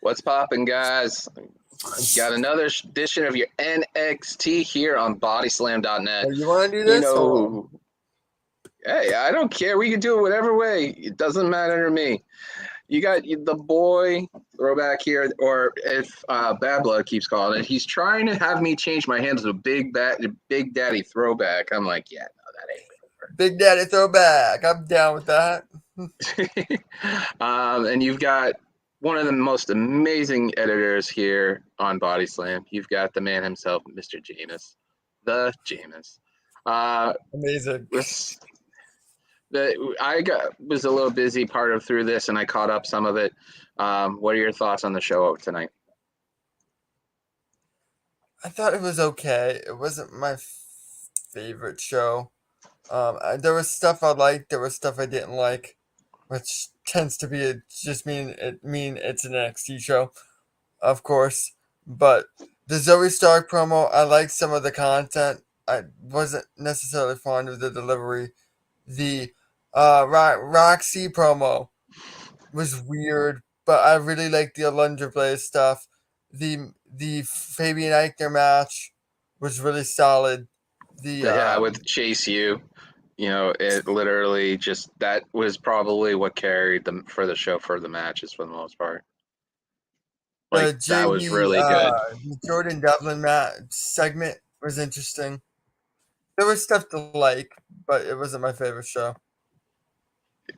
What's poppin', guys? Got another edition of your NXT here on bodyslam.net. You want to do this? Hey, I don't care. We can do it whatever way. It doesn't matter to me. You got the boy throwback here, or if Bad Blood keeps calling it, he's trying to have me change my hands to Big Daddy Throwback. I'm like, yeah, no, that ain't gonna work. Big Daddy Throwback. I'm down with that. And you've got one of the most amazing editors here on Body Slam. You've got the man himself, Mr. Jameis. The Jameis. Amazing. I was a little busy through this, and I caught up some of it. What are your thoughts on the show tonight? I thought it was okay. It wasn't my favorite show. There was stuff I liked. There was stuff I didn't like, which tends to be mean it's an NXT show, of course. But the Zoe Stark promo, I liked some of the content. I wasn't necessarily fond of the delivery. The Roxy promo was weird, but I really liked the Alundra Blaze stuff. The Fabian Eichner match was really solid. With Chase U, it literally that was probably what carried them for the show for the matches for the most part. That was really good. The Jordan Devlin segment was interesting. There was stuff to like, but it wasn't my favorite show.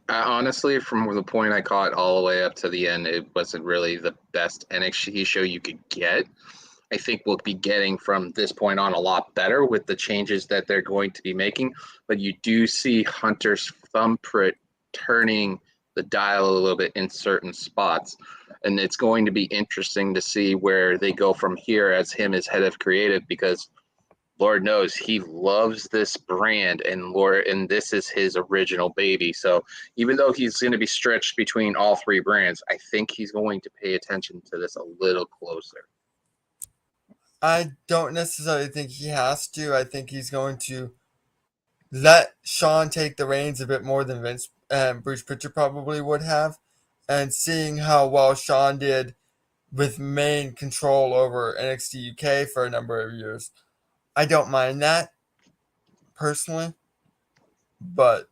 Honestly, from the point I caught all the way up to the end, it wasn't really the best NXT show you could get. I think we'll be getting from this point on a lot better with the changes that they're going to be making. But you do see Hunter's thumbprint turning the dial a little bit in certain spots. And it's going to be interesting to see where they go from here as him as head of creative, because Lord knows he loves this brand, and this is his original baby. So even though he's going to be stretched between all three brands, I think he's going to pay attention to this a little closer. I don't necessarily think he has to. I think he's going to let Sean take the reins a bit more than Vince and Bruce Pritchard probably would have. And seeing how well Sean did with main control over NXT UK for a number of years, I don't mind that personally. But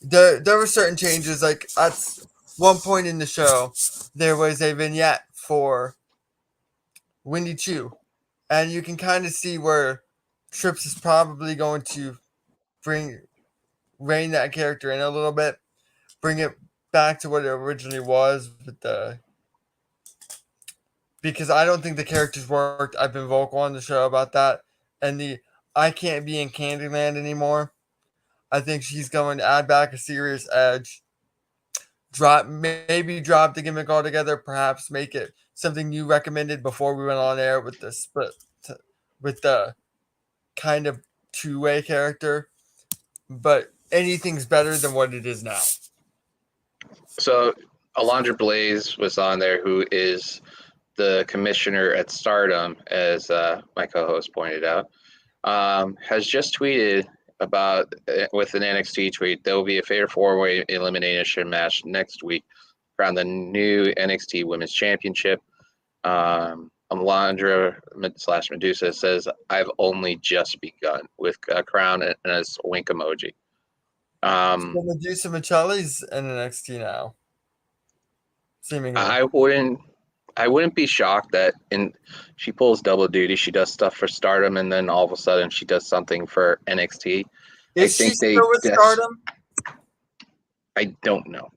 there were certain changes. Like at one point in the show, there was a vignette for Windy Chu. And you can kind of see where Trips is probably going to rein that character in a little bit, bring it back to what it originally was because I don't think the characters worked. I've been vocal on the show about that. And I can't be in Candyland anymore. I think she's going to add back a serious edge. Maybe drop the gimmick altogether, perhaps make it something you recommended before we went on air with the split, with the kind of two-way character. But anything's better than what it is now. So Alundra Blaze was on there, who is the commissioner at Stardom, as my co-host pointed out, has just tweeted about, with an NXT tweet, there will be a fatal four-way elimination match next week around the new NXT Women's Championship. Alundra / Medusa says, "I've only just begun," with a crown and a wink emoji. So Medusa Michelli's in NXT now. Seemingly. I wouldn't be shocked that she pulls double duty. She does stuff for Stardom, and then all of a sudden she does something for NXT. Is she still with Stardom? I don't know,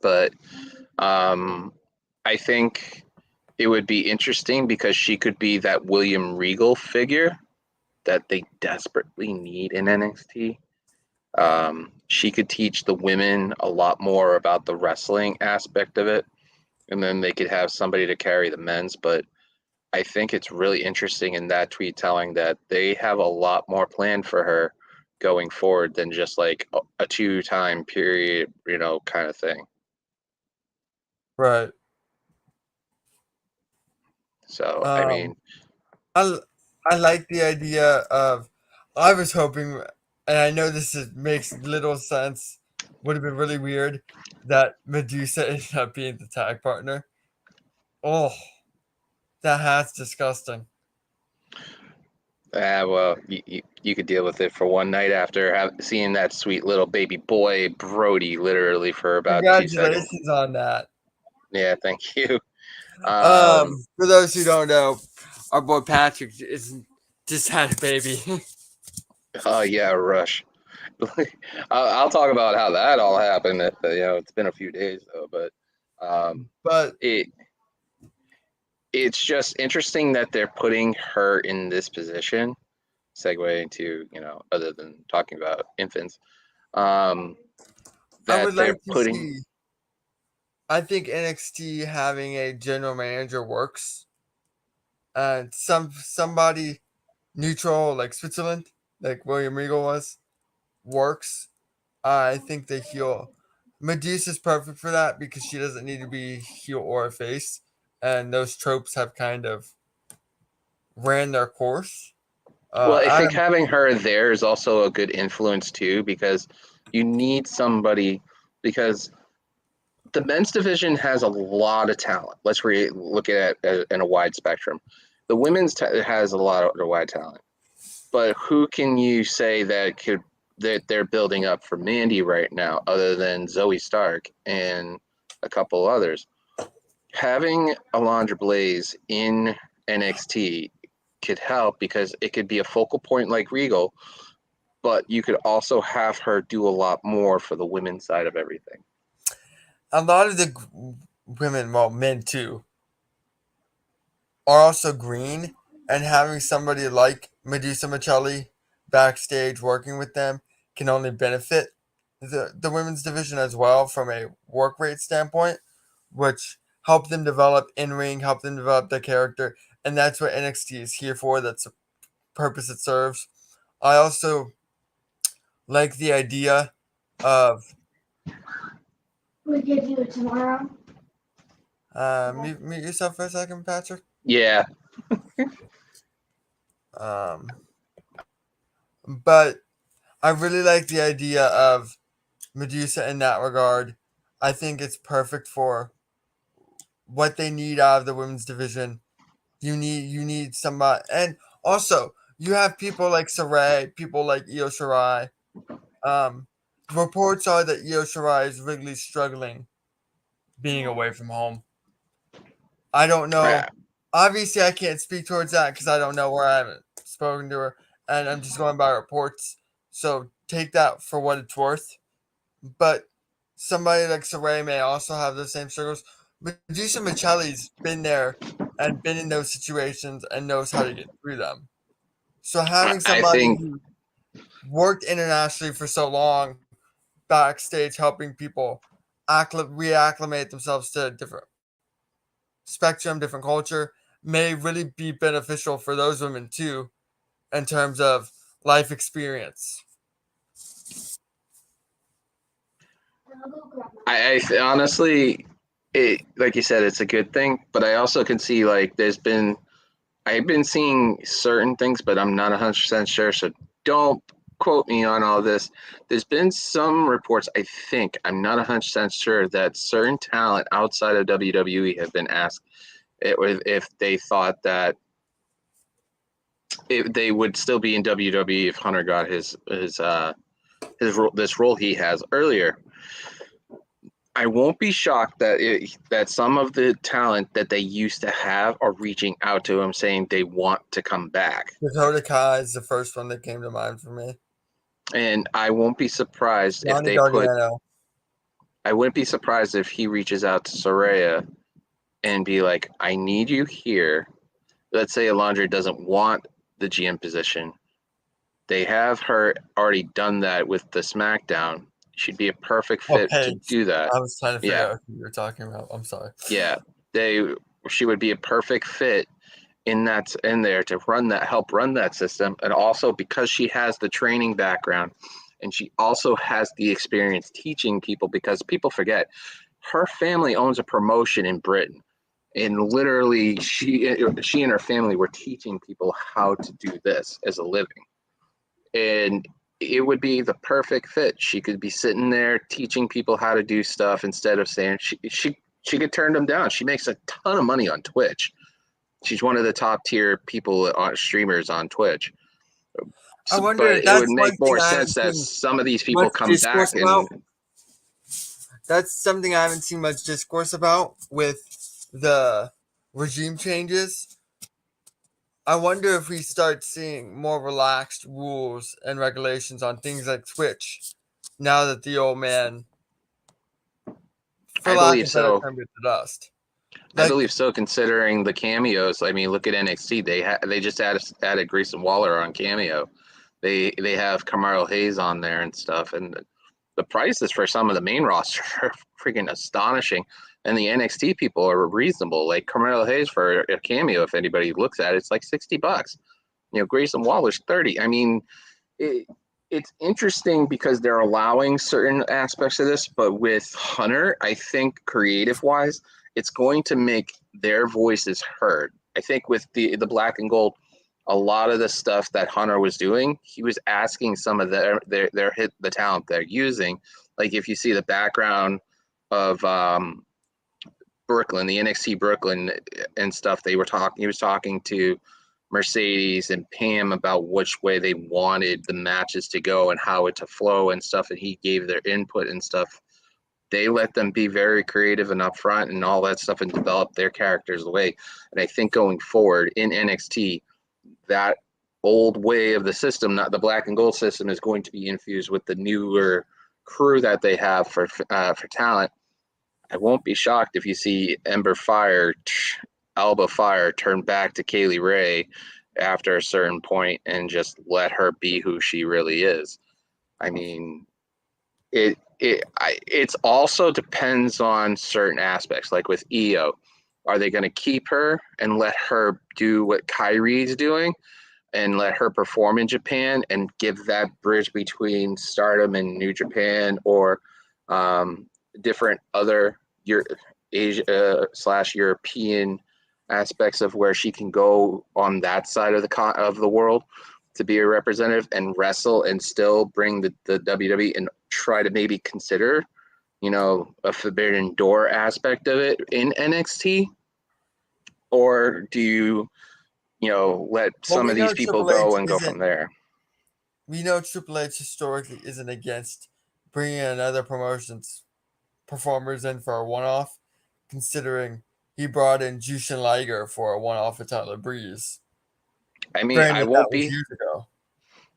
but I think it would be interesting because she could be that William Regal figure that they desperately need in NXT. She could teach the women a lot more about the wrestling aspect of it, and then they could have somebody to carry the men's. But I think it's really interesting in that tweet telling that they have a lot more planned for her going forward than just like a 2-time period, kind of thing. Right. So, I mean, I like the idea of, I was hoping, and I know makes little sense, would have been really weird, that Medusa ended up being the tag partner. Oh, that's disgusting. Well, you could deal with it for one night after seeing that sweet little baby boy Brody literally for about 2 seconds. Congratulations on that. Yeah, thank you. Um, For those who don't know, our boy Patrick just had a baby. oh yeah, Rush. I'll talk about how that all happened. It's been a few days though, but um, But it it's just interesting that they're putting her in this position. Segue into other than talking about infants, um, I that would they're like to putting. see. I think NXT having a general manager works. Somebody neutral like Switzerland, like William Regal was, works. I think the heel Medusa's perfect for that because she doesn't need to be heel or a face, and those tropes have kind of ran their course. Well, I think Adam, having her there is also a good influence too, because you need somebody because the men's division has a lot of talent. Let's look at it in a wide spectrum. The women's has a lot of wide talent, but who can you say that they're building up for Mandy right now, other than Zoe Stark and a couple others? Having Alondra Blaze in NXT could help because it could be a focal point like Regal, but you could also have her do a lot more for the women's side of everything. a lot of the women, well, men too, are also green, and having somebody like Medusa Michelli backstage working with them can only benefit the women's division as well from a work rate standpoint, which help them develop in ring, help them develop their character, and that's what NXT is here for. That's the purpose it serves. I also like the idea of We could do it tomorrow. mute yourself for a second, Patrick. Yeah, Um, but I really like the idea of Medusa in that regard. I think it's perfect for what they need out of the women's division. You need somebody, and also you have people like Sarai, people like Io Shirai. Um, Reports are that Io Shirai is really struggling being away from home. I don't know. I, Obviously, I can't speak towards that because I don't know where I haven't spoken to her, and I'm just going by reports. So take that for what it's worth. But somebody like Saray may also have the same struggles. Medusa Michelli's been there and been in those situations and knows how to get through them. So having I somebody think who worked internationally for so long backstage helping people reacclimate themselves to a different spectrum, different culture may really be beneficial for those women too in terms of life experience. I'll go grab my. honestly, it like you said, it's a good thing. But I also can see like I've been seeing certain things, but I'm not 100% sure. So don't quote me on all this. There's been some reports. I think I'm not 100% sure that certain talent outside of WWE have been asked if they thought that they would still be in WWE if Hunter got his this role he has earlier. I won't be shocked that some of the talent that they used to have are reaching out to him saying they want to come back. Dakota Kai is the first one that came to mind for me. And I won't be surprised if Johnny they put Gargano. I wouldn't be surprised if he reaches out to Soraya and be like, I need you here. Let's say Alondra doesn't want the GM position. They have her already done that with the SmackDown. She'd be a perfect Oh, fit to Paige. do that. I was trying to figure Yeah, out who you were talking about. I'm sorry. yeah. They she would be a perfect fit in there to help run that system, and also because she has the training background and she also has the experience teaching people, because people forget her family owns a promotion in Britain, and literally she and her family were teaching people how to do this as a living, and it would be the perfect fit. She could be sitting there teaching people how to do stuff instead of saying she could turn them down. She makes a ton of money on Twitch. She's one of the top tier people on streamers on Twitch. I wonder But if it would that's one make thing more I haven't sense that seen some of these people much come discourse back about. and That's something I haven't seen much discourse about with the regime changes. I wonder if we start seeing more relaxed rules and regulations on things like Twitch now that the old man, for I lack believe of a better so. term, bit the dust. I believe so, considering the cameos. I mean, look at NXT. They just added Grayson Waller on cameo. They have Carmelo Hayes on there and stuff, and the prices for some of the main roster are freaking astonishing. And the NXT people are reasonable. Like Carmelo Hayes for a cameo, if anybody looks at it, it's like $60. Grayson Waller's 30. I mean, it's interesting because they're allowing certain aspects of this, but with Hunter, I think creative wise, it's going to make their voices heard. I think with the black and gold, a lot of the stuff that Hunter was doing, he was asking some of the talent they're using. Like if you see the background of Brooklyn, the NXT Brooklyn and stuff, he was talking to Mercedes and Pam about which way they wanted the matches to go and how it to flow and stuff, and he gave their input and stuff. They let them be very creative and upfront and all that stuff and develop their characters away. And I think going forward in NXT, that old way of the system, not the black and gold system, is going to be infused with the newer crew that they have for talent. I won't be shocked if you see Alba Fire turn back to Kaylee Ray after a certain point and just let her be who she really is. I mean, it's also depends on certain aspects. Like with Io, are they going to keep her and let her do what Kyrie's doing and let her perform in Japan and give that bridge between Stardom and New Japan, or different other Asia / European aspects of where she can go on that side of the world to be a representative and wrestle and still bring the WWE and try to maybe consider, a forbidden door aspect of it in NXT? Or do you, let some of these people go and go from there? We know Triple H historically isn't against bringing in other performers in for a one-off, considering he brought in Jushin Liger for a one-off at Tyler Breeze. I mean, Granted, that was years ago.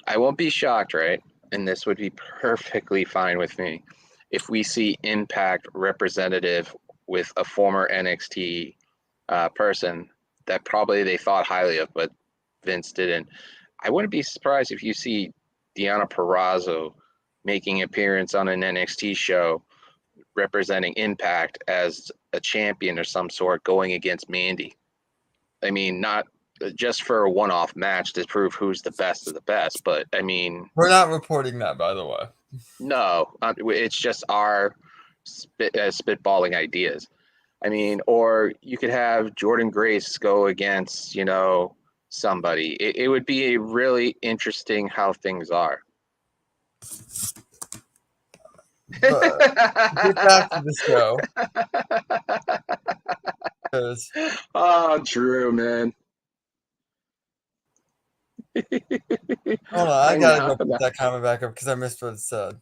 I won't be shocked, right? And this would be perfectly fine with me if we see Impact representative with a former NXT person that probably they thought highly of, but Vince didn't. I wouldn't be surprised if you see Deonna Purrazzo making an appearance on an NXT show representing Impact as a champion or some sort, going against Mandy. I mean, not just for a one-off match to prove who's the best of the best, but I mean, we're not reporting that, by the way. No, it's just our spitballing ideas. I mean, or you could have Jordan Grace go against, somebody. It would be really interesting how things are. But get back to the show. Oh, Drew, man. Hold on, I gotta go put that comment back up because I missed what it said.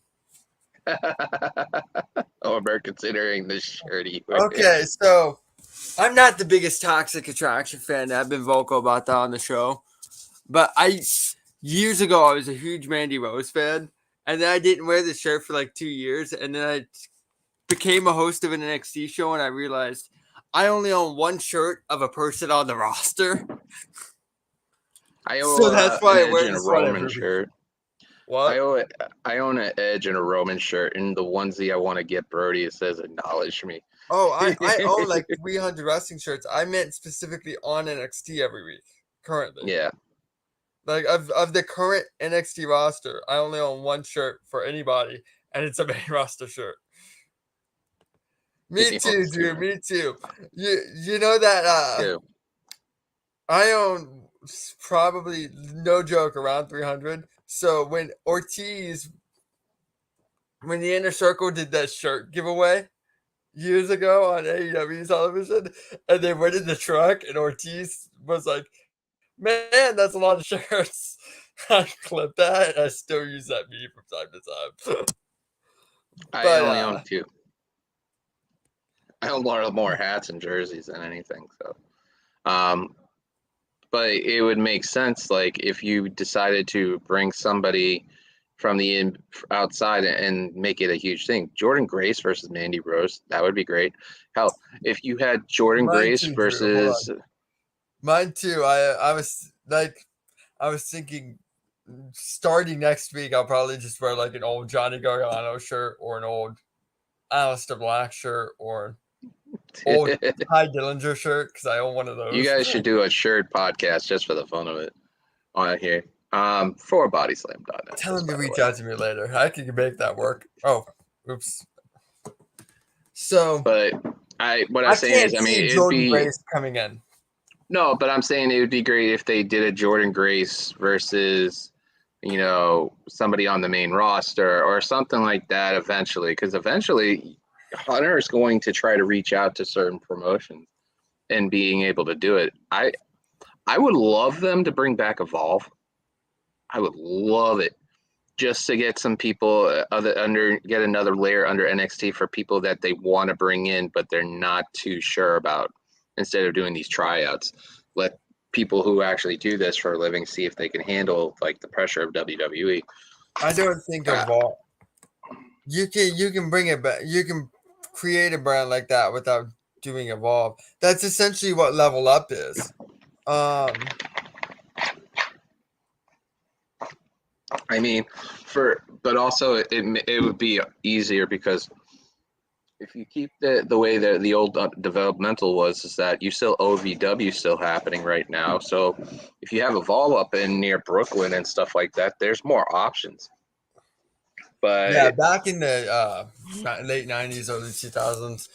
We're considering this shirt. Okay, so I'm not the biggest Toxic Attraction fan. I've been vocal about that on the show. But years ago, I was a huge Mandy Rose fan. And then I didn't wear the shirt for like 2 years. And then I became a host of an NXT show. And I realized I only own one shirt of a person on the roster. So that's why I wear this Roman shirt. What? I own an Edge and a Roman shirt, and the onesie I want to get Brody, it says "Acknowledge me." Oh, I own like 300 wrestling shirts. I meant specifically on NXT every week currently. Yeah. Like of the current NXT roster, I only own one shirt for anybody, and it's a main roster shirt. Me too, Drew. Me too. You know that I own probably, no joke, around 300. So when the Inner Circle did that shirt giveaway, years ago on AEW television, and they went in the truck, and Ortiz was like, "Man, that's a lot of shirts." I clipped that, and I still use that meme from time to time. I But only own 2. I own more hats and jerseys than anything. So, but it would make sense, like if you decided to bring somebody from the outside and make it a huge thing. Jordan Grace versus Mandy Rose, that would be great. Hell, if you had Jordan mine Grace too, Drew. Hold versus on. Mine too. I was thinking starting next week, I'll probably just wear like an old Johnny Gargano shirt or an old Aleister Black shirt or old Ty Dillinger shirt because I own one of those. You guys should do a shirt podcast just for the fun of it on here. For bodyslam.net. Tell him to reach out to me later. I can make that work. Oh, oops. So, but what I'm saying is, I mean, it'd Jordan be Grace coming in. No, but I'm saying it would be great if they did a Jordan Grace versus, somebody on the main roster or something like that eventually, because eventually Hunter is going to try to reach out to certain promotions and being able to do it. I would love them to bring back Evolve. I would love it just to get some people get another layer under NXT for people that they want to bring in, but they're not too sure about. Instead of doing these tryouts, let people who actually do this for a living see if they can handle like the pressure of WWE. I don't think Evolve. You can bring it back. You can create a brand like that without doing Evolve. That's essentially what Level Up is. I mean, but also it would be easier because if you keep the way that the old developmental was, is that you still OVW still happening right now. So if you have Evolve up in near Brooklyn and stuff like that, there's more options. But yeah, back in the late 90s, early 2000s,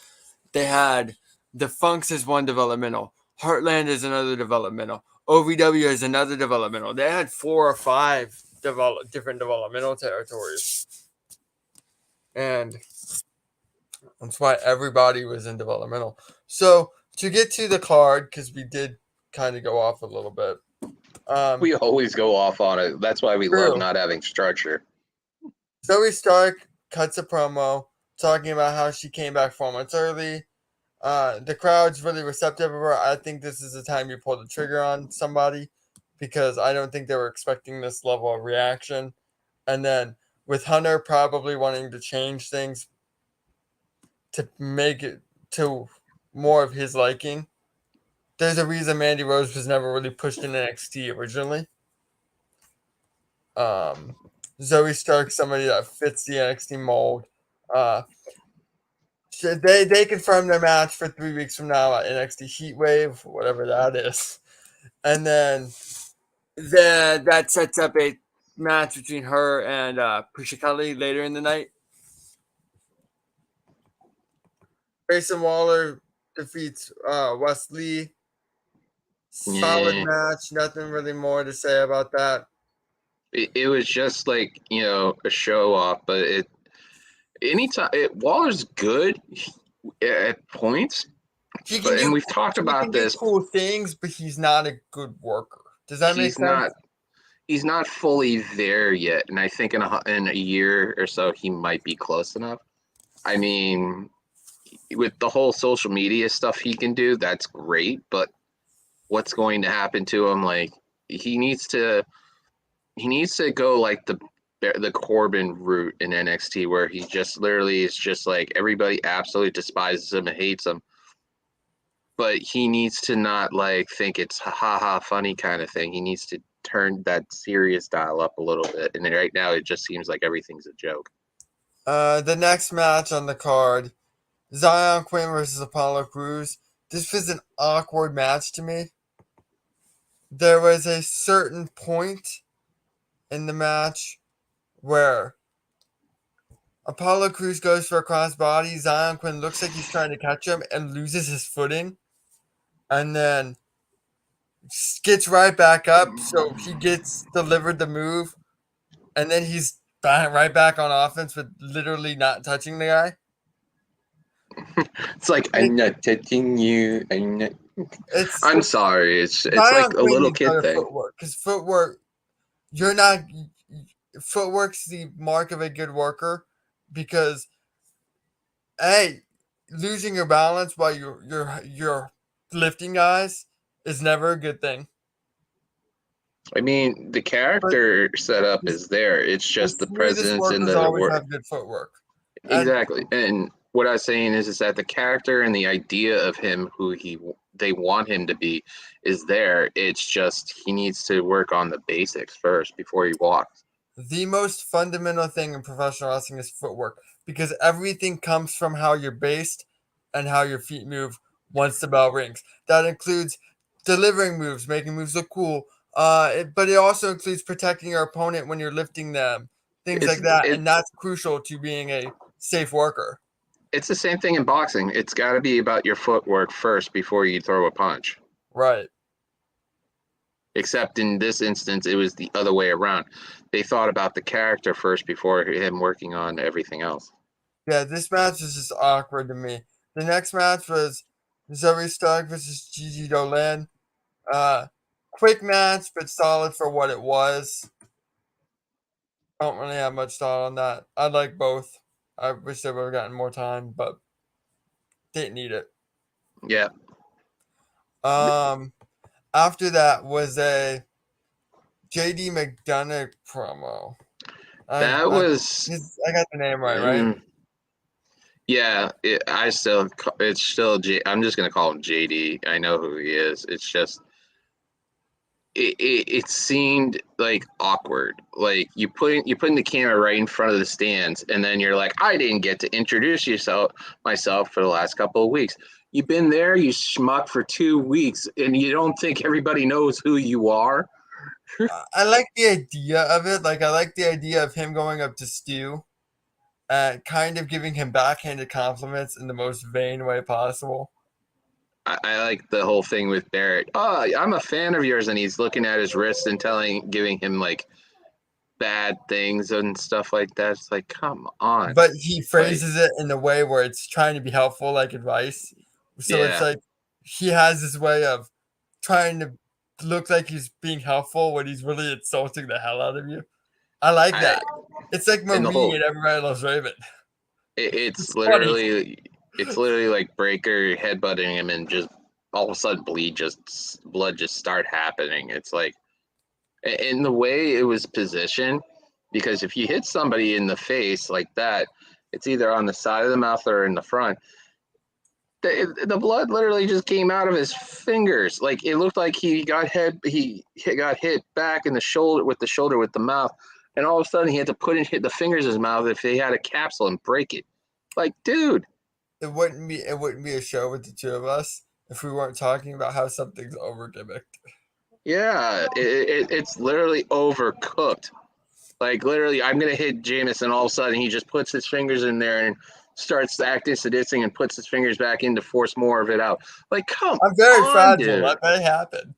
they had the Funks as one developmental, Heartland is another developmental, OVW is another developmental. They had 4 or 5 different developmental territories, and that's why everybody was in developmental. So to get to the card, because we did kind of go off a little bit. We always go off on it. That's why we love not having structure. Zoe Stark cuts a promo talking about how she came back 4 months early. The crowd's really receptive of her. I think this is the time you pull the trigger on somebody because I don't think they were expecting this level of reaction. And then with Hunter probably wanting to change things to make it to more of his liking, there's a reason Mandy Rose was never really pushed in NXT originally. Zoe Stark, somebody that fits the NXT mold. They confirmed their match for 3 weeks from now at NXT Heatwave, whatever that is, and then that sets up a match between her and Prisha Kelly later in the night. Grayson Waller defeats Wes Lee. Solid match. Nothing really more to say about that. It was just like a show off, but Waller's good at points. And we've talked about this. Cool things, but he's not a good worker. Does that make sense? He's not fully there yet, and I think in a year or so he might be close enough. I mean, with the whole social media stuff he can do, that's great. But what's going to happen to him? Like he needs to go like the Corbin route in NXT, where he just literally is just like everybody absolutely despises him and hates him. But he needs to not like think it's ha funny kind of thing. He needs to turn that serious dial up a little bit. And right now it just seems like everything's a joke. The next match on the card, Zion Quinn versus Apollo Crews. This was an awkward match to me. There was a certain point in the match where Apollo Crews goes for a crossbody. Zion Quinn looks like he's trying to catch him and loses his footing. And then gets right back up. So he gets delivered the move. And then he's right back on offense with literally not touching the guy. It's like, I'm not touching you. It's I'm sorry. It's I like don't a think little he's kid better thing. footwork because footwork you're not footwork's the mark of a good worker because hey, losing your balance while you're lifting guys is never a good thing. I mean, the But character setup the, is there. It's the just the smoothest presence and workers the always work. have good footwork. And Exactly. And what I was saying is that the character and the idea of him, who they want him to be, is there. It's just he needs to work on the basics first before he walks. the most fundamental thing in professional wrestling is footwork because everything comes from how you're based and how your feet move once the bell rings. That includes delivering moves, making moves look cool, but it also includes protecting your opponent when you're lifting them, things It's like that, it and that's crucial to being a safe worker. it's the same thing in boxing. It's got to be about your footwork first before you throw a punch. Right. Except in this instance, it was the other way around. They thought about the character first before him working on everything else. Yeah, this match was just awkward to me. The next match was Zoe Stark versus Gigi Dolan. Uh, quick match, but solid for what it was. I don't really have much thought on that. I like both. I wish they would have gotten more time, but didn't need it. Yeah, Um, after that was a JD McDonough promo. that was. I got the name right? Yeah, it's still I'm just gonna call him JD. I know who he is. It's just it seemed like awkward. Like you putting the camera right in front of the stands, and then you're like, I didn't get to introduce myself for the last couple of weeks. You've been there, you schmuck, for 2 weeks, and you don't think everybody knows who you are. I like the idea of it. Like I like the idea of him going up to Stu and kind of giving him backhanded compliments in the most vain way possible. I like the whole thing with Barrett. Oh, I'm a fan of yours, and he's looking at his wrist and giving him like bad things and stuff like that. It's like, come on. But he Like, phrases it in a way where it's trying to be helpful, like advice. So it's yeah, like he has this way of trying to look like he's being helpful when he's really insulting the hell out of you. I like I that. It's like and the Marie whole and Everybody Loves Raven. it's It's funny. literally like Breaker headbutting him, and just all of a sudden blood just start happening. It's like, in the way it was positioned, because if you hit somebody in the face like that, it's either on the side of the mouth or in the front. The blood literally just came out of his fingers. Like, it looked like he got hit back in the shoulder with the mouth, and all of a sudden he had to hit the fingers in his mouth if he had a capsule and break it. Like, dude, It wouldn't be a show with the two of us if we weren't talking about how something's over gimmicked. yeah, it's literally overcooked. Like, literally, I'm gonna hit Jameis, and all of a sudden he just puts his fingers in there and starts acting sadistic and puts his fingers back in to force more of it out. Like, come I'm very on, fragile. dude. That may happen.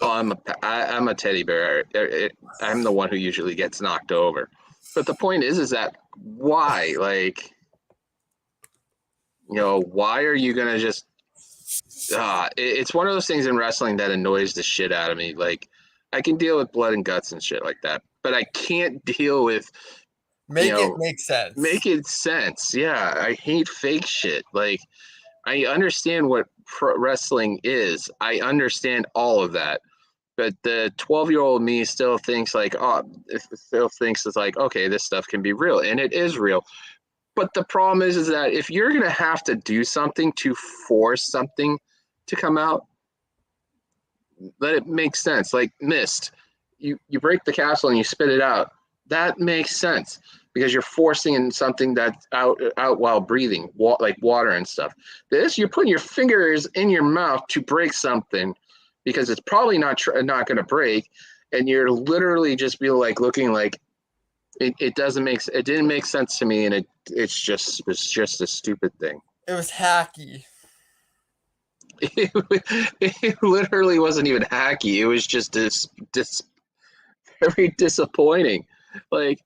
Oh, I'm a teddy bear. I'm the one who usually gets knocked over. But the point is that why? Like, why are you gonna just? It's one of those things in wrestling that annoys the shit out of me. Like, I can deal with blood and guts and shit like that, but I can't deal with Make it make sense. make it sense. Yeah, I hate fake shit. Like, I understand what pro wrestling is. I understand all of that. But the 12-year-old me still thinks like, it's like, okay, this stuff can be real, and it is real. But the problem is that if you're gonna have to do something to force something to come out, let it make sense. Like mist, you break the castle and you spit it out. That makes sense because you're forcing in something that's out while breathing, like water and stuff. This, you're putting your fingers in your mouth to break something because it's probably not going to break, and you're literally just be like looking like it didn't make sense to me, and it's just a stupid thing. It was hacky. It literally wasn't even hacky. It was just very disappointing. Like,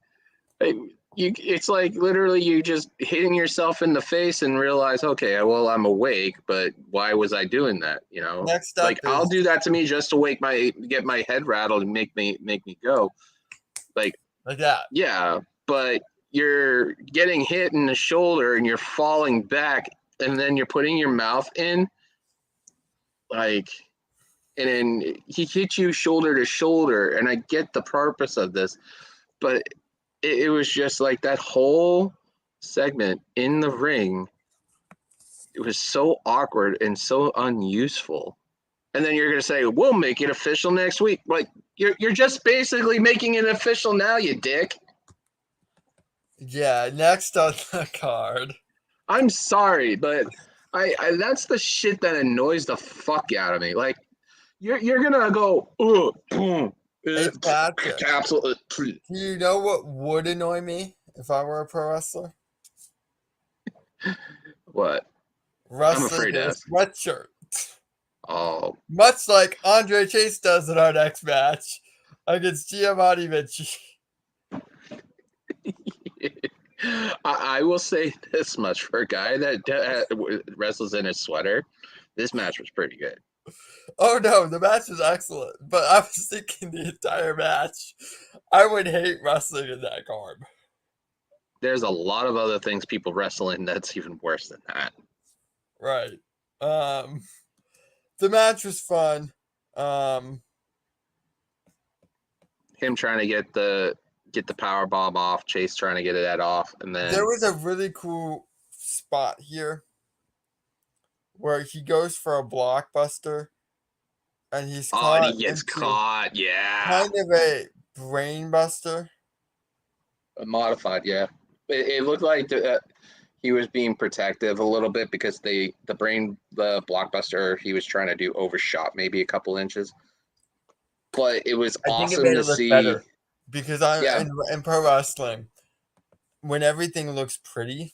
it's like literally you just hitting yourself in the face and realize, okay, well, I'm awake, but why was I doing that? Next up Like I'll is do that to me just to get my head rattled and make me go. Like, like that. yeah, but you're getting hit in the shoulder and you're falling back, and then you're putting your mouth in, like, and then he hit you shoulder to shoulder, and I get the purpose of this, but it was just like that whole segment in the ring. It was so awkward and so unuseful. And then you're going to say, we'll make it official next week. Like, you're just basically making it official now, you dick. Yeah, next on the card. I'm sorry, but I that's the shit that annoys the fuck out of me. Like, you're going to go, It's Patrick. capsule. Do you know what would annoy me if I were a pro wrestler? What? Wrestling afraid in to a ask. sweatshirt. Oh. Much like Andre Chase does in our next match against Giovanni Vinci. I will say this much: for a guy that wrestles in a sweater, this match was pretty good. Oh no, the match was excellent. But I was thinking the entire match, I would hate wrestling in that garb. There's a lot of other things people wrestle in that's even worse than that. Right. The match was fun. Him trying to get the power bomb off, Chase trying to get that off, and then There was a really cool spot here where he goes for a blockbuster and he's caught he gets into caught. Yeah, kind of a brain buster. modified. Yeah, it looked like he was being protective a little bit because the blockbuster he was trying to do overshot maybe a couple inches. But it was I think it awesome made to it look see. better because Yeah. in pro wrestling, when everything looks pretty,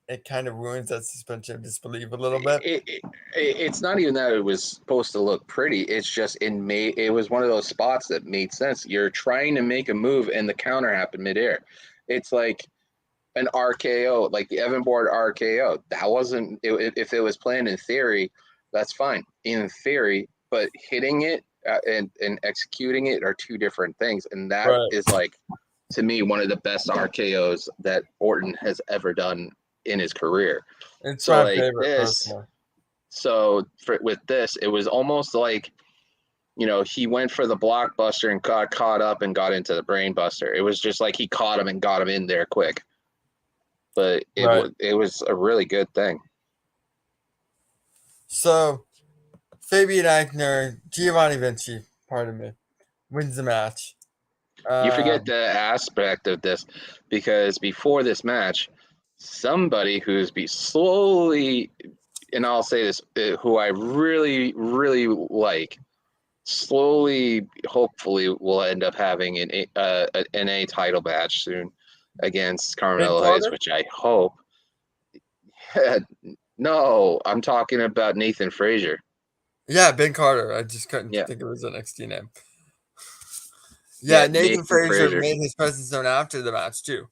it kind of ruins that suspension of disbelief a little bit. It's not even that it was supposed to look pretty. It's just it was one of those spots that made sense. You're trying to make a move and the counter happened midair. It's like an RKO, like the Evan Board RKO. That wasn't if it was planned in theory, that's fine in theory, but hitting it and executing it are two different things, and that Right. is like, to me, one of the best RKOs that Orton has ever done in his career. It's So my like favorite this, personally. so with this, it was almost like, he went for the blockbuster and got caught up and got into the brain buster. It was just like he caught him and got him in there quick. But it was a really good thing. So, Fabian Eichner, Giovanni Vinci, pardon me, wins the match. You forget the aspect of this, because before this match, somebody who's slowly, and I'll say this, who I really, really like, slowly, hopefully, will end up having an NA title match soon against Carmelo Hayes, which I hope. No, I'm talking about Nathan Frazier. Yeah, Ben Carter. I just couldn't think of his NXT name. Yeah, Nathan Frazier made his presence known after the match too.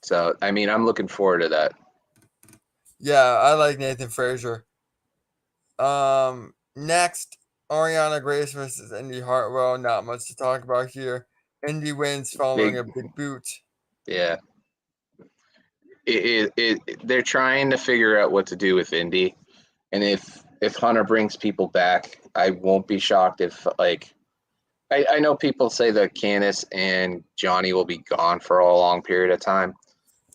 So, I mean, I'm looking forward to that. Yeah, I like Nathan Frazier. Next, Ariana Grace versus Indy Hartwell. Not much to talk about here. Indy wins following a big boot. Yeah. They're trying to figure out what to do with Indy, and if Hunter brings people back, I won't be shocked if, like, I know people say that Candice and Johnny will be gone for a long period of time,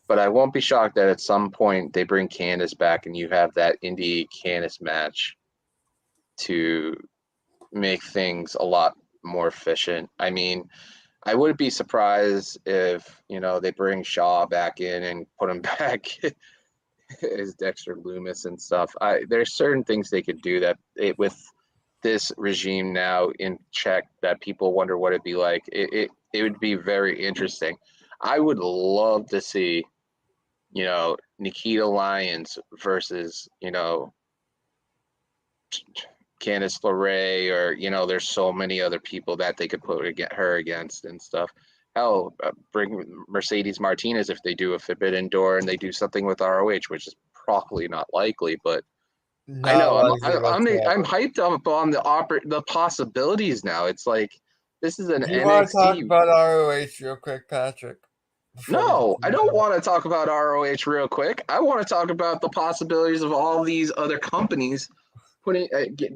but I won't be shocked that at some point they bring Candice back and you have that Indy Candice match to make things a lot more efficient. I mean, I wouldn't be surprised if, they bring Shaw back in and put him back as Dexter Loomis and stuff. There's certain things they could do that with this regime now in check that people wonder what it'd be like. It would be very interesting. I would love to see, Nikita Lyons versus, Candice LeRae, or, there's so many other people that they could put her against and stuff. hell, bring Mercedes Martinez if they do a Forbidden Door and they do something with ROH, which is probably not likely, but I Not know likely I'm whatsoever. hyped up on the possibilities now. It's like this is an Do you want to talk NXT. about ROH real quick, Patrick? Before we No, I continue don't on? want to talk about ROH real quick. I want to talk about the possibilities of all these other companies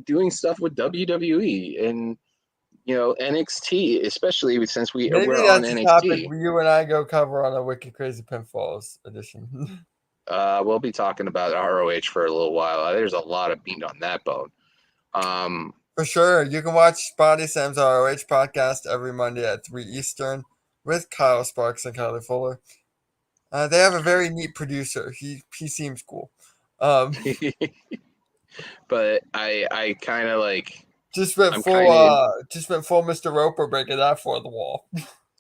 doing stuff with WWE and NXT, especially since Maybe we're on that's a topic NXT. you and I go cover on a Wicked Crazy Pinfalls edition. We'll be talking about ROH for a little while. There's a lot of meat on that bone. For sure. You can watch Body Sam's ROH podcast every Monday at 3 Eastern with Kyle Sparks and Kylie Fuller. They have a very neat producer. He seems cool. Um, but I kind of like just went I'm full kind of Mr. Roper breaking that for the wall.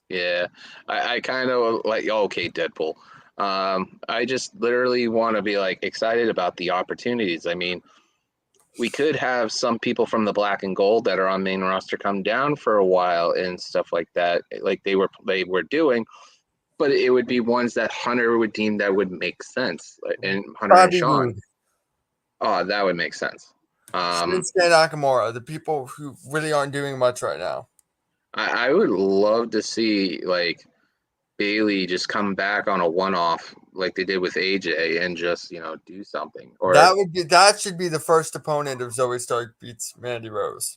yeah. I kind of like okay, Deadpool. I just literally want to be like excited about the opportunities. I mean, we could have some people from the Black and Gold that are on main roster come down for a while and stuff like that, like they were doing. But it would be ones that Hunter would deem that would make sense, and Hunter and Bobby Sean. Roode, Oh, that would make sense. Shinsuke Nakamura, the people who really aren't doing much right now. I would love to see like Bailey just come back on a one-off like they did with AJ and just do something. Or That should be the first opponent if Zoe Stark beats Mandy Rose.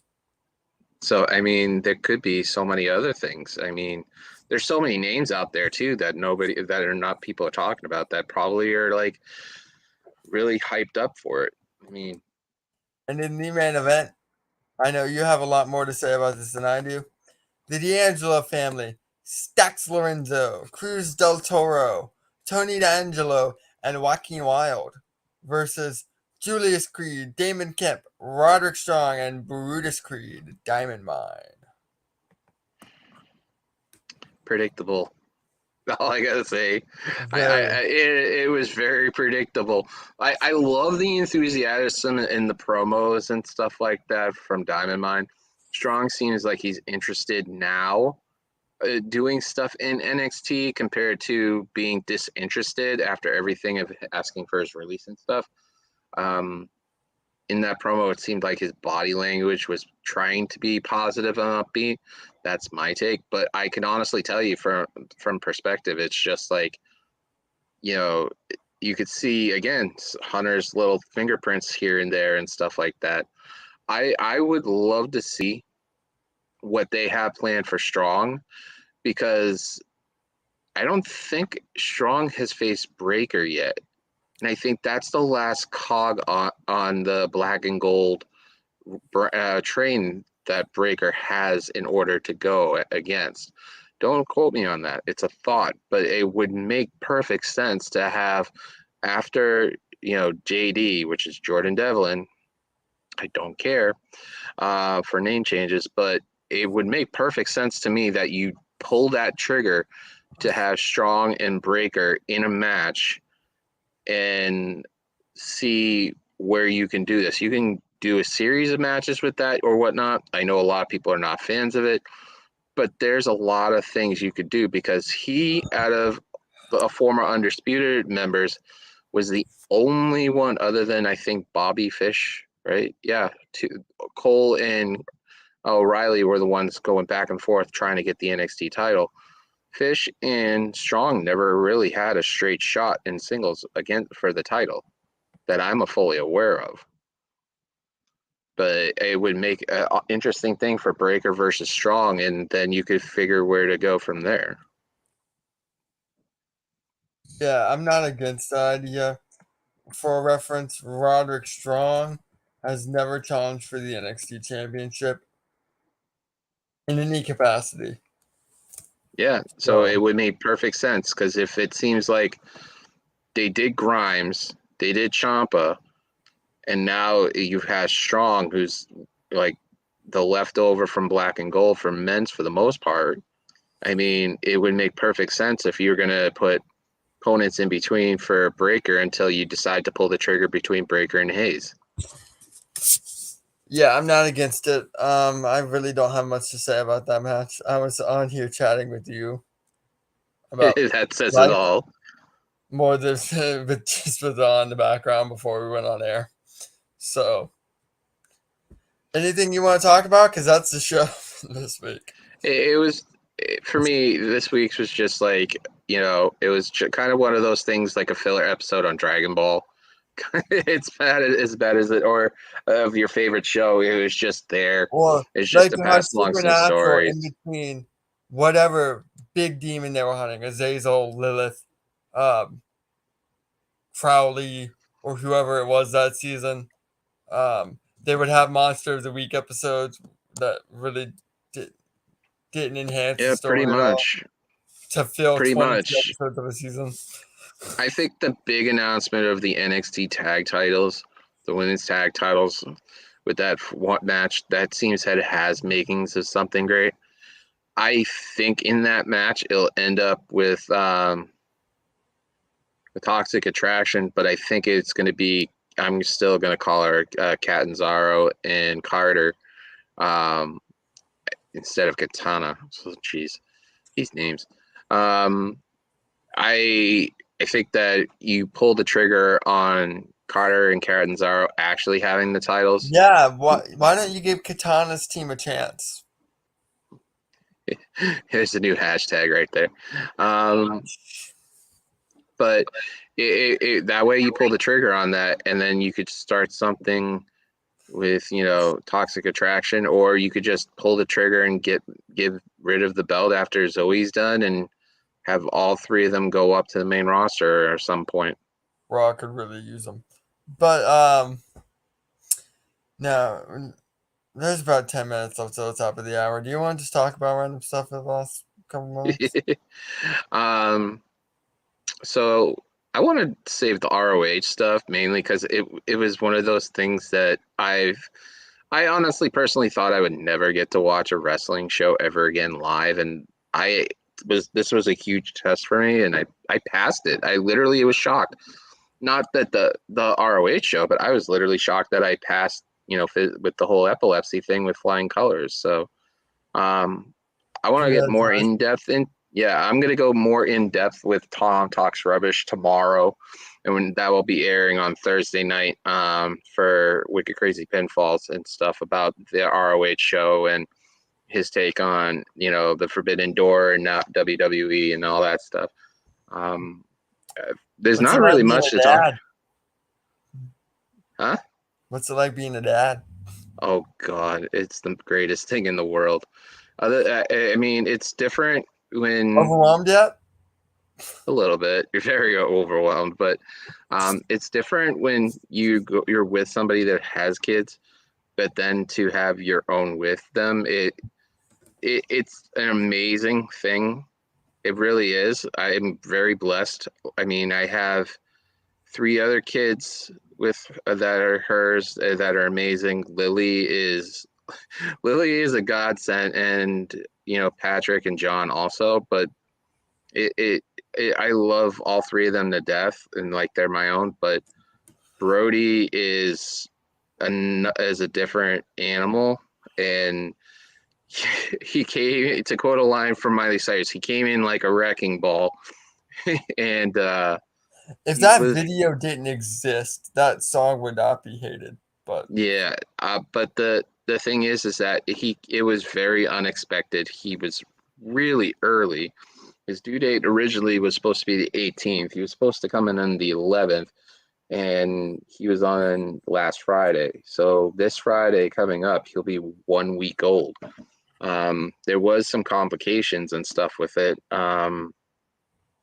so I mean, there could be so many other things. I mean, there's so many names out there too that are not people are talking about that probably are like really hyped up for it. I mean, And in the main event, I know you have a lot more to say about this than I do. The D'Angelo family, Stax Lorenzo, Cruz del Toro, Tony D'Angelo, and Joaquin Wilde versus Julius Creed, Damon Kemp, Roderick Strong, and Brutus Creed, Diamond Mine. predictable. All I gotta say, Very. it was very predictable. I love the enthusiasm in the promos and stuff like that from Diamond Mine. Strong seems like he's interested now doing stuff in NXT compared to being disinterested after everything of asking for his release and stuff. Um, in that promo, it seemed like his body language was trying to be positive and upbeat. That's my take, but I can honestly tell you from perspective, it's just like you know you could see again Hunter's little fingerprints here and there and stuff like that. I would love to see what they have planned for Strong because I don't think Strong has faced Breaker yet. And I think that's the last cog on the black and gold train that Breaker has in order to go against. Don't quote me on that. It's a thought, but it would make perfect sense to have after, JD, which is Jordan Devlin. I don't care for name changes, but it would make perfect sense to me that you pull that trigger to have Strong and Breaker in a match and see where you can do this. You can do a series of matches with that or whatnot. I know a lot of people are not fans of it, but there's a lot of things you could do because he, out of the former Undisputed members, was the only one other than I think Bobby Fish, right? Yeah, Cole and O'Reilly were the ones going back and forth trying to get the NXT title. Fish and Strong never really had a straight shot in singles again for the title that I'm fully aware of. But it would make an interesting thing for Breaker versus Strong, and then you could figure where to go from there. Yeah, I'm not against the idea. For reference, Roderick Strong has never challenged for the NXT Championship in any capacity. Yeah, so it So, would make perfect sense because if it seems like they did Grimes, they did Ciampa, and now you have Strong, who's like the leftover from Black and Gold for men's for the most part. I mean, it would make perfect sense if you're going to put opponents in between for Breaker until you decide to pull the trigger between Breaker and Hayes. yeah, I'm not against it. I really don't have much to say about that match. I was on here chatting with you about That says it life all. more than but just with on in the background before we went on air. So, anything you want to talk about? Because that's the show this week. It was for me. This week's was just like, it was kind of one of those things, like a filler episode on Dragon Ball. It's as bad as it, or of your favorite show. It was just there. Or It's just like to they had pass along some supernatural in stories. between whatever big demon they were hunting, Azazel, Lilith, Crowley, or whoever it was that season. They would have Monster of the Week episodes that really didn't enhance the Yeah, pretty story at all much. to fill Pretty 22 much. episodes of a season. I think the big announcement of the NXT tag titles, the women's tag titles, with that one match, that seems that it has makings of something great. I think in that match it'll end up with the Toxic Attraction, but I think it's going to be. I'm still going to call her Catanzaro and Carter instead of Katana. So, jeez, these names. I think that you pull the trigger on Carter and Catanzaro actually having the titles. Yeah, why don't you give Katana's team a chance? Here's the new hashtag right there. But that way you pull the trigger on that, and then you could start something with Toxic Attraction, or you could just pull the trigger and get rid of the belt after Zoe's done, and have all three of them go up to the main roster at some point. Raw could really use them, but no. There's about 10 minutes left till the top of the hour. Do you want to just talk about random stuff for the last couple minutes? So I want to save the ROH stuff mainly because it was one of those things that I honestly personally thought I would never get to watch a wrestling show ever again live, and this was a huge test for me, and I passed it. I literally was shocked. Not that the ROH show, but I was literally shocked that I passed, with the whole epilepsy thing with Flying Colors. So I want to get more in depth in. Yeah, I'm gonna go more in depth with Tom Talks Rubbish tomorrow, and when that will be airing on Thursday night for Wicked Crazy Pinfalls and stuff about the ROH show and his take on the Forbidden Door and now WWE and all that stuff. There's What's not it like really being much a to talk. dad? Huh? What's it like being a dad? Oh God, it's the greatest thing in the world. I mean, it's different when Overwhelmed yet? a little bit. You're very overwhelmed, but it's different when you're with somebody that has kids, but then to have your own with them, it's an amazing thing. It really is. I am very blessed. I mean, I have 3 other kids that are hers that are amazing. Lily is a godsend, and Patrick and John also. But I love all 3 of them to death, and like they're my own. But Brody is a different animal, and he came, to quote a line from Miley Cyrus, he came in like a wrecking ball, and If he that was. video didn't exist, that song would not be hated. But Yeah, but the thing is that it was very unexpected. He was really early. His due date originally was supposed to be the 18th. He was supposed to come in on the 11th, and he was on last Friday. So this Friday coming up, he'll be 1 week old. There was some complications and stuff with it.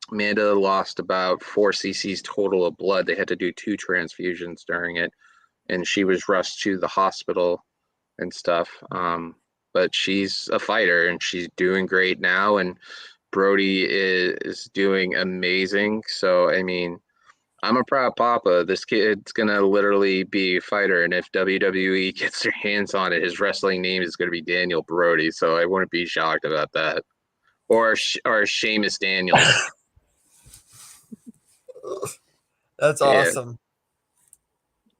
Amanda lost about 4 cc's total of blood. They had to do 2 transfusions during it, and she was rushed to the hospital and stuff. But she's a fighter, and she's doing great now, and Brody is doing amazing. So, I mean, I'm a proud papa. This kid's going to literally be a fighter, and if WWE gets their hands on it, his wrestling name is going to be Daniel Brody, so I wouldn't be shocked about that. Or Sheamus Daniels. that's Yeah. awesome.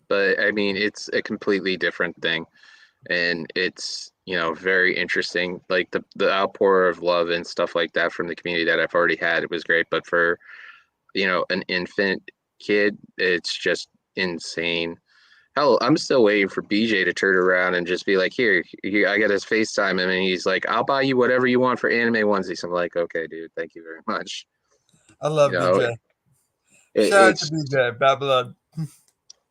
But, I mean, it's a completely different thing. and it's very interesting. Like the outpour of love and stuff like that from the community that I've already had, it was great. But for an infant kid, it's just insane. Hell, I'm still waiting for BJ to turn around and just be like, here, I got his FaceTime him, and he's like, I'll buy you whatever you want for anime onesies. I'm like, okay, dude, thank you very much. I love You know, BJ. it, Shout out to it's BJ, Bad Blood.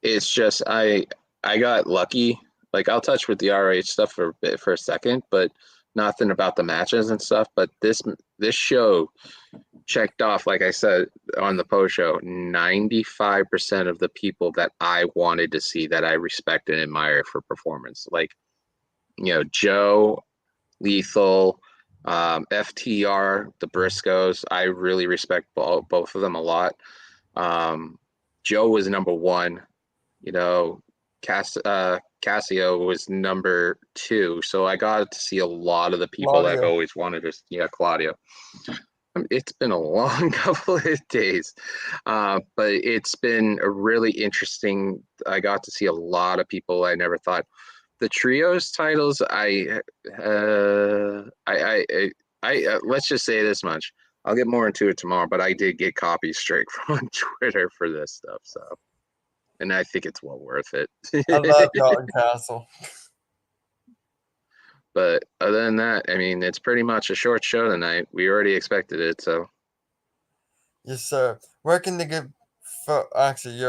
it's just I got lucky. Like I'll touch with the RH stuff for a second, but nothing about the matches and stuff. But this show checked off, like I said on the post show, 95% of the people that I wanted to see, that I respect and admire for performance. Like, Joe, Lethal, FTR, the Briscoes. I really respect both of them a lot. Joe was number one. Cassio was number two. So I got to see a lot of the people that I've Claudio. always wanted to. Yeah, Claudio. It's been a long couple of days, but it's been a really interesting. I got to see a lot of people I never thought. The trios titles, let's just say this much. I'll get more into it tomorrow, but I did get copies straight from Twitter for this stuff, so, and I think it's well worth it. I love Dalton Castle. But other than that, I mean, it's pretty much a short show tonight. We already expected it, so. Yes, sir. Where can they get? Actually, you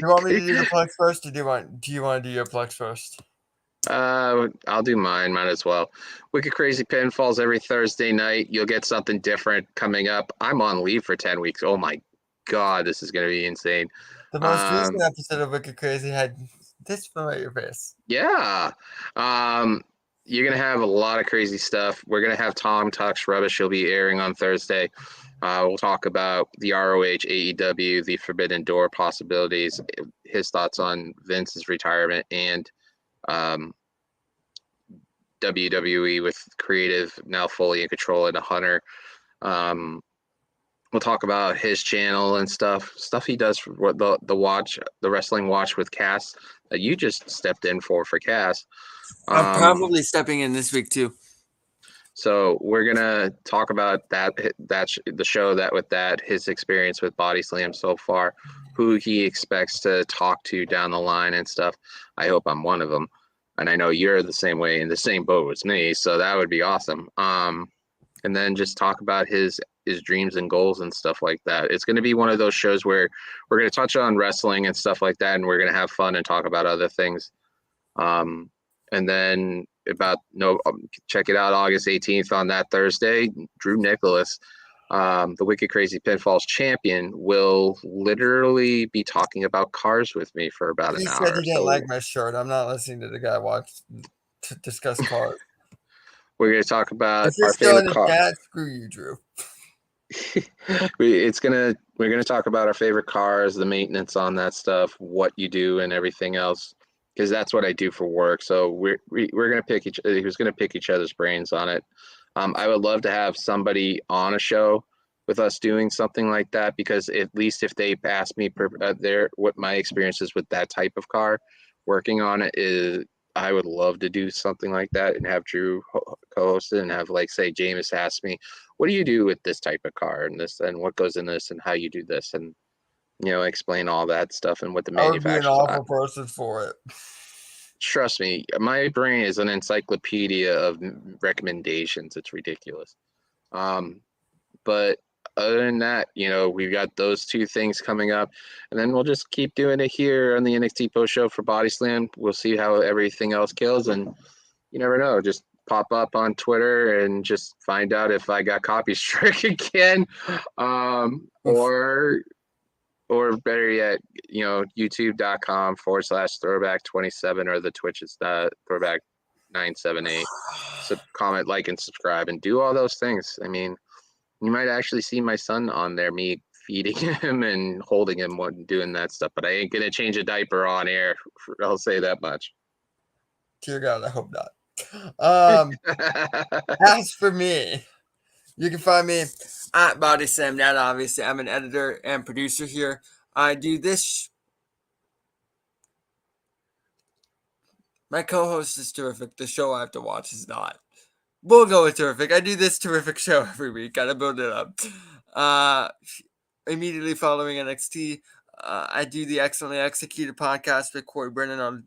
want me to do the plugs first, or do you want to do your plugs first? I'll do mine. Might as well. Wicked Crazy Pinfalls every Thursday night. You'll get something different coming up. I'm on leave for 10 weeks. Oh my God, this is going to be insane. The most recent episode of Wicked Crazy had this familiar face. Yeah. You're going to have a lot of crazy stuff. We're going to have Tom Talks Rubbish. He'll be airing on Thursday. We'll talk about the ROH, AEW, the Forbidden Door possibilities, his thoughts on Vince's retirement, and WWE with creative now fully in control, and a Hunter. We'll talk about his channel and stuff he does for what the wrestling watch with Cass that you just stepped in for Cass. I'm probably stepping in this week too. So we're gonna talk about the show with his experience with Body Slam so far, who he expects to talk to down the line and stuff. I hope I'm one of them, and I know you're the same way, in the same boat as me. So that would be awesome. And then just talk about his dreams and goals and stuff like that. It's going to be one of those shows where we're going to touch on wrestling and stuff like that, and we're going to have fun and talk about other things. And then check it out August 18th on that Thursday. Drew Nicholas, the Wicked Crazy Pinfalls champion, will literally be talking about cars with me for about an hour. He said he didn't like my shirt. I'm not listening to the guy to discuss cars. We're going to talk about our favorite car. Screw you, Drew. We're gonna talk about our favorite cars, the maintenance on that stuff, what you do, and everything else, because that's what I do for work. So we're gonna pick who's gonna pick each other's brains on it. I would love to have somebody on a show with us doing something like that, because at least if they ask me what my experience is with that type of car, working on it is. I would love to do something like that and have Drew co-host it, and have, like, say, Jameis ask me, what do you do with this type of car and this, and what goes in this, and how you do this, and explain all that stuff and what the manufacturers. I would be an awful person for it. Trust me, my brain is an encyclopedia of recommendations. It's ridiculous. But other than that, we've got those two things coming up, and then we'll just keep doing it here on the NXT post show for Body Slam. We'll see how everything else kills, and you never know. Just pop up on Twitter and just find out if I got copy strike again, or better yet, youtube.com/throwback27, or the Twitch is throwback978. So comment, like, and subscribe, and do all those things. I mean, you might actually see my son on there, me feeding him and holding him while doing that stuff, but I ain't gonna change a diaper on air. I'll say that much. Dear God, I hope not. As for me, you can find me at Body Slam Net. Obviously, I'm an editor and producer here. I do this My co-host is terrific. The show I have to watch is not. We'll go with terrific. I do this terrific show every week. Gotta build it up. Immediately following NXT, I do the Excellently Executed podcast with Corey Brennan on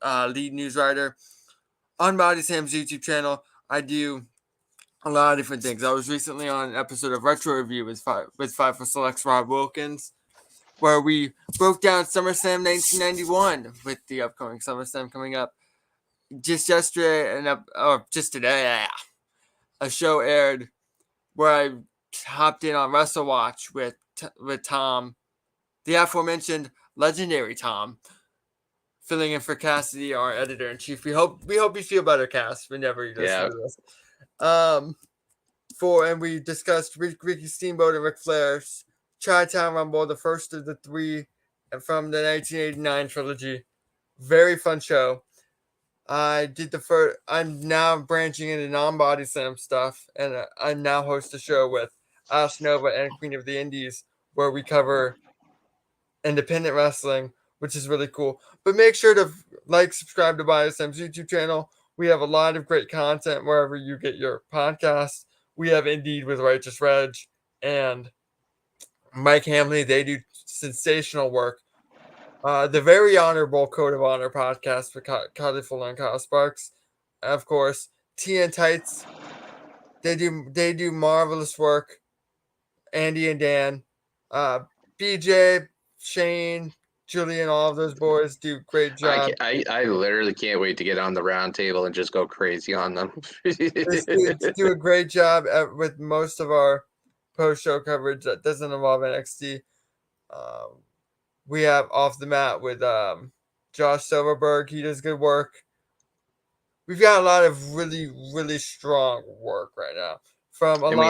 our lead news writer. On Body Sam's YouTube channel, I do a lot of different things. I was recently on an episode of Retro Review with Five for Select's Rob Wilkins, where we broke down SummerSlam 1991 with the upcoming SummerSlam coming up. Just yesterday, just today, a show aired where I hopped in on Wrestle Watch with Tom, the aforementioned legendary Tom, filling in for Cassidy, our editor in chief. We hope you feel better, Cass, whenever you listen to this. And we discussed Ricky Steamboat and Ric Flair's Chi-Town Rumble, the first of the three from the 1989 trilogy. Very fun show. I did the first. I'm now branching into non-body slam stuff, and I now host a show with Ash Nova and Queen of the Indies, where we cover independent wrestling, which is really cool. But make sure to subscribe to BioSam's YouTube channel. We have a lot of great content wherever you get your podcasts. We have Indeed with Righteous Reg and Mike Hamley. They do sensational work. The very honorable Code of Honor podcast with Cody Fuller and Kyle Sparks. Of course, TN Tights. They do marvelous work. Andy and Dan. BJ, Shane, Julian, all of those boys do a great job. I literally can't wait to get on the round table and just go crazy on them. They do a great job with most of our post-show coverage that doesn't involve NXT. We have Off the Mat with Josh Silverberg. He does good work. We've got a lot of really, really strong work right now. We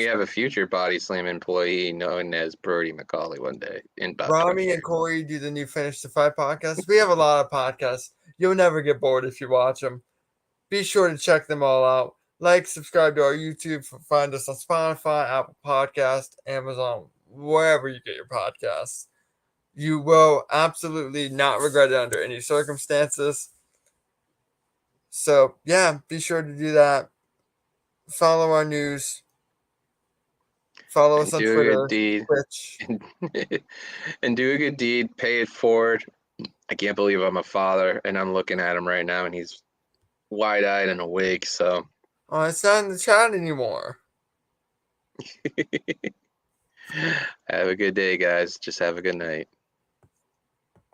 have a future Body Slam employee known as Brody McCauley one day in about Rami and Corey do the new Finish the Fight podcast. We have a lot of podcasts. You'll never get bored if you watch them. Be sure to check them all out. Subscribe to our YouTube. Find us on Spotify, Apple Podcast, Amazon, wherever you get your podcasts. You will absolutely not regret it under any circumstances. So, yeah, be sure to do that. Follow our news. Follow us on Twitter, Twitch. And do a good deed. Pay it forward. I can't believe I'm a father, and I'm looking at him right now, and he's wide-eyed and awake, so. Oh, it's not in the chat anymore. Have a good day, guys. Just have a good night.